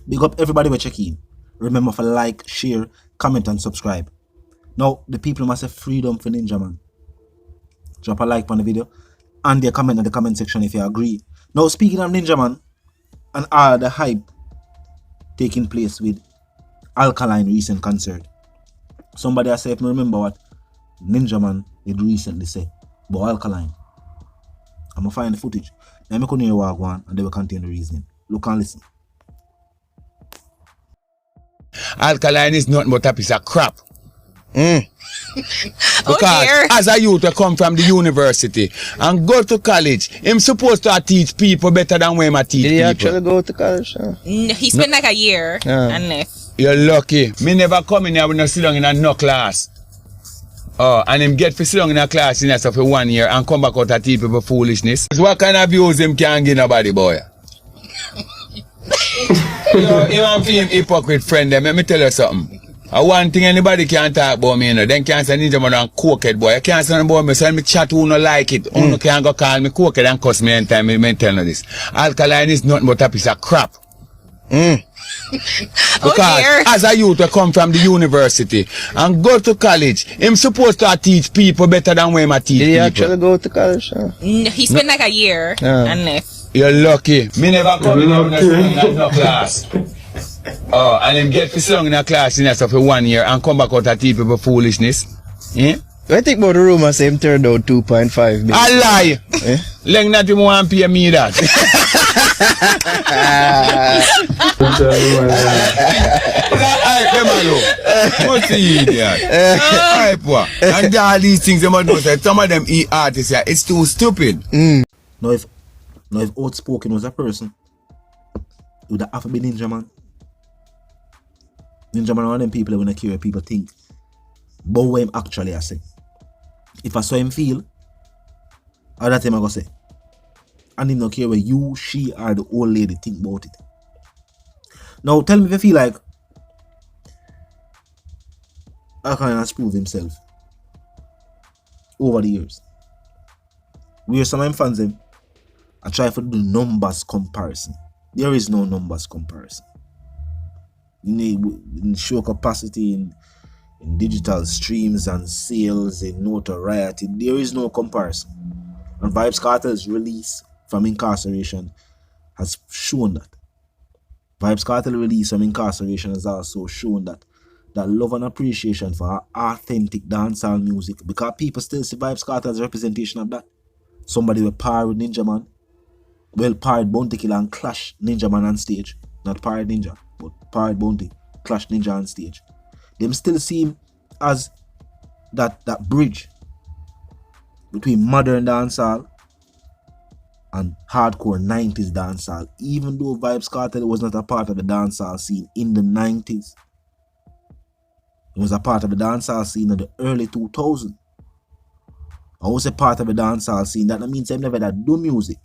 Big up everybody we check in. Remember to like, share, comment and subscribe. Now, the people must have freedom for Ninja Man. Drop a like on the video and their comment in the comment section if you agree. Now, speaking of Ninja Man and all the hype taking place with Alkaline recent concert. Somebody has said, if me remember what Ninja Man did recently say about Alkaline. I'm going to find the footage. Let me continue walk one and they will contain the reasoning. Look and listen. Alkaline is nothing but a piece of crap. Because as a youth, I come from the university and go to college. I'm supposed to teach people better than when I teach people. Did he actually go to college? No, he spent like a year and left. You're lucky. Me never come in here with no sit down in no class. Oh, and him get for sit down in a class in there for 1 year and come back out and teach people foolishness. What kind of views him can give nobody, boy? Yo, him and him hypocrite friend, let me tell you something. One thing anybody can't talk about me, you know. Then can't say Ninja Man and cokehead, boy. You can't say about me, so me chat who no like it. Who no can go call me cokehead and cuss me anytime me tell you this. Alkaline is nothing but a piece of crap. Because as a youth, I come from the university and go to college. I'm supposed to teach people better than when I teach people. Did he actually go to college? No, he spent like a year and left. You're lucky. Me never come in here with no class. Oh, and him get for song in a class in there for 1 year and come back out and teach people foolishness. Yeah? I think about the rumor say him turned out 2.5 billion. A lie! Leng not him want pay me that. What's the idiot? And all these things, some of them artists, it's too stupid. Now if outspoken was a person, it would have to be Ninja Man. Ninja Man are one of them people when I care what people think. But what him actually I say. If I saw him feel, all that time I go say. And him not care what you, she, or the old lady think about it. Now tell me if you feel like Alkaline has proved himself over the years. Where some of them fans them I try to do numbers comparison. There is no numbers comparison. In show capacity, in digital streams and sales, in notoriety, there is no comparison. And Vybz Kartel's release from incarceration has shown that. Vybz Kartel release from incarceration has also shown that love and appreciation for authentic dancehall music, because people still see Vybz Kartel as a representation of that. Somebody will par with Ninja Man. Well, Pirate Bounty Killer and clash Ninja Man on stage. Not Pirate Ninja, but Pirate Bounty clash Ninja on stage. Them still see him as that bridge between modern dancehall and hardcore 90s dancehall. Even though Vybz Kartel was not a part of the dancehall scene in the 90s. It was a part of the dancehall scene in the early 2000s. I was a part of the dancehall scene. That means I never had do music.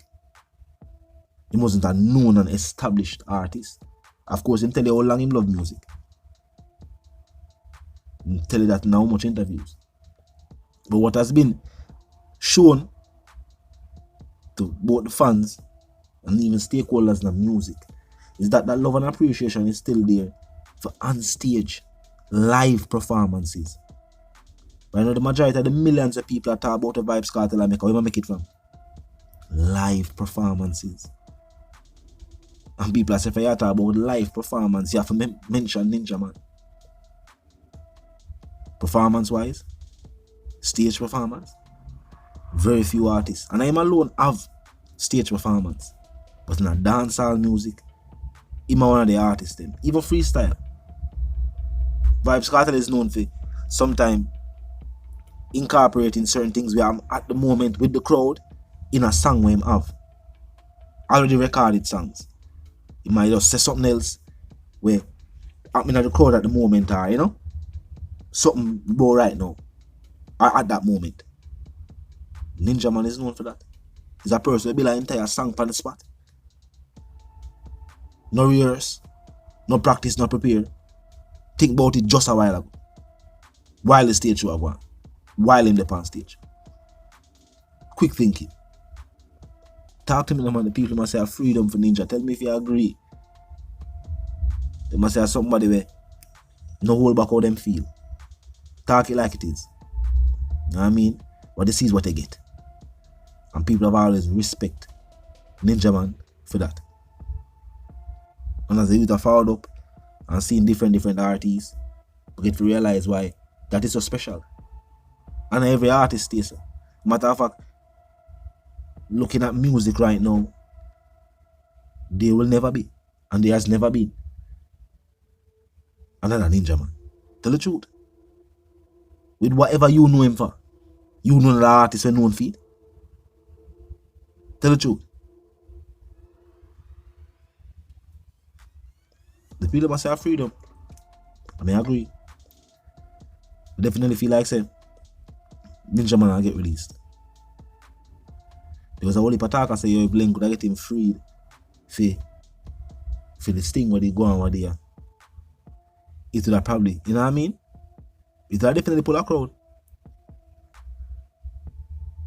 He wasn't a known and established artist. Of course, him tell you how long him love music. He tell you that in how much interviews. But what has been shown to both the fans and even stakeholders in the music is that love and appreciation is still there for on-stage live performances. But I know the majority of the millions of people that talk about the Vybz Kartel and where make it from? Live performances. And people are saying, if you talk about live performance, you have to mention Ninja Man. Performance-wise, stage performance, very few artists. And I am alone have stage performance. But in a dancehall music, I'm one of the artists then. Even freestyle. Vybz Kartel is known for sometimes incorporating certain things where I'm at the moment with the crowd in a song where I have already recorded songs. He might just say something else where I'm in the crowd at the moment, or you know, something go right now, or at that moment. Ninja Man is known for that. He's a person who build an entire song on the spot. No rehearse, no practice, no prepare. Think about it just a while ago. While the stage show go on. While in the on stage. Quick thinking. Talk to me about the people must have freedom for Ninja. Tell me if you agree. They must have somebody where no hold back how them feel. Talk it like it is. You know what I mean? But this is what they get. And people have always respect Ninja Man for that. And as the youth are followed up and seeing different artists, we get to realize why that is so special. And every artist stays so. Matter of fact, looking at music right now, there will never be, and there has never been another Ninja Man. Tell the truth. With whatever you know him for, you know the artist when known feed. Tell the truth. The people must have freedom. I mean, I agree. I definitely feel like saying Ninja Man will get released. Because I only Pataka say yo Blink could get him freed for the sting where they go on where they are. It would have probably, you know what I mean? It would have definitely pull a crowd.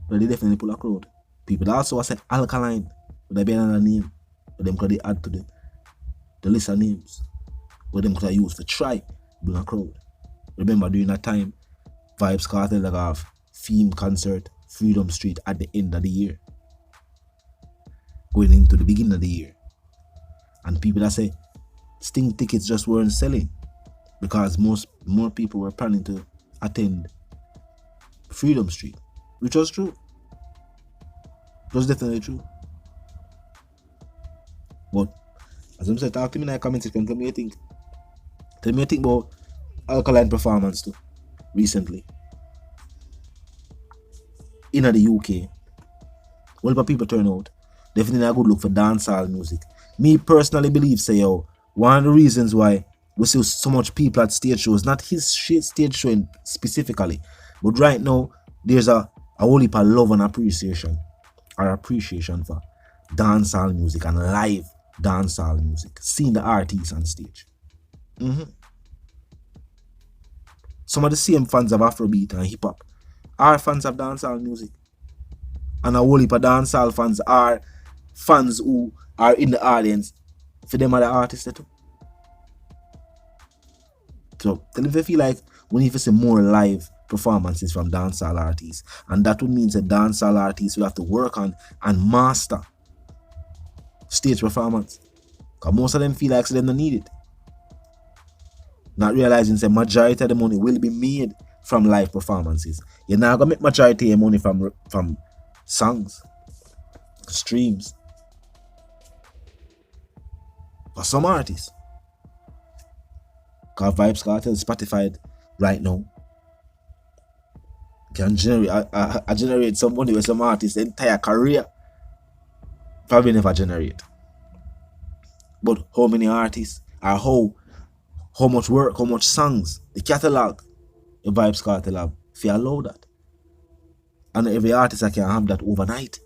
But they definitely pull a crowd. People also say Alkaline would have been another name. But them could add to the list of names where them could have used to try bring a crowd. Remember during that time, Vibes Cartel have theme concert Freedom Street at the end of the year. Going into the beginning of the year. And people that say Sting tickets just weren't selling because more people were planning to attend Freedom Street, which was true. It was definitely true. But as I said, talk to me in the comment section. Tell me what you think. Tell me what you think about Alkaline performance too recently in the UK. Well, people turn out. Definitely a good look for dancehall music. Me personally believe, say yo, one of the reasons why we see so much people at stage shows, not his stage show specifically, but right now there's a whole heap of love and appreciation for dancehall music and live dancehall music, seeing the artists on stage. Some of the same fans of Afrobeat and hip hop are fans of dancehall music, and a whole heap of dancehall fans are fans who are in the audience for them other artists too. So tell if you feel like we need to see more live performances from dancehall artists, and that would mean that dancehall artists will have to work on and master stage performance, because most of them feel like they don't need it, not realizing that majority of the money will be made from live performances. You're not gonna make majority of money from songs, streams. For some artists, because Vibes Cartel Spotify right now can generate some money with some artists' entire career probably never generate. But how many artists are how much work, how much songs, the catalog the Vibes Cartel have, if you allow that. And every artist can have that overnight.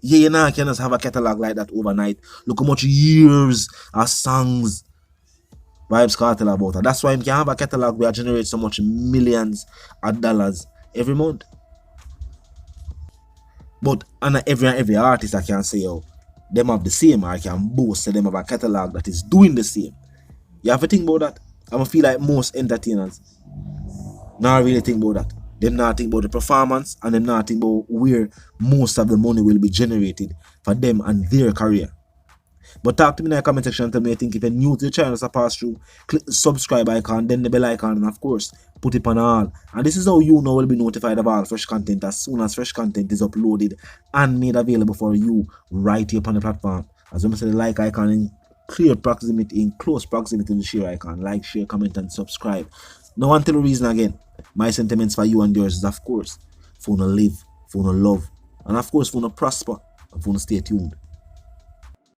Yeah, you know, can just have a catalog like that overnight. Look how much years of songs Vibes Cartel about. And that's why you can have a catalog where generate so much millions of dollars every month. But and every artist I can say, yo, them have the same, or I can boast them have a catalog that is doing the same. You have to think about that. I feel like most entertainers not really think about that. Them not think about the performance, and them not think about where most of the money will be generated for them and their career. But talk to me in the comment section and tell me what you think. If you're new to the channel, so pass through, click the subscribe icon, then the bell icon, and of course, put it on all. And this is how you know will be notified of all fresh content as soon as fresh content is uploaded and made available for you right here upon the platform. As I say, the like icon in close proximity to the share icon. Like, share, comment, and subscribe. Now, until the reason again, my sentiments for you and yours is, of course, for you to live, for you to love, and of course, for you to prosper, and for you to stay tuned.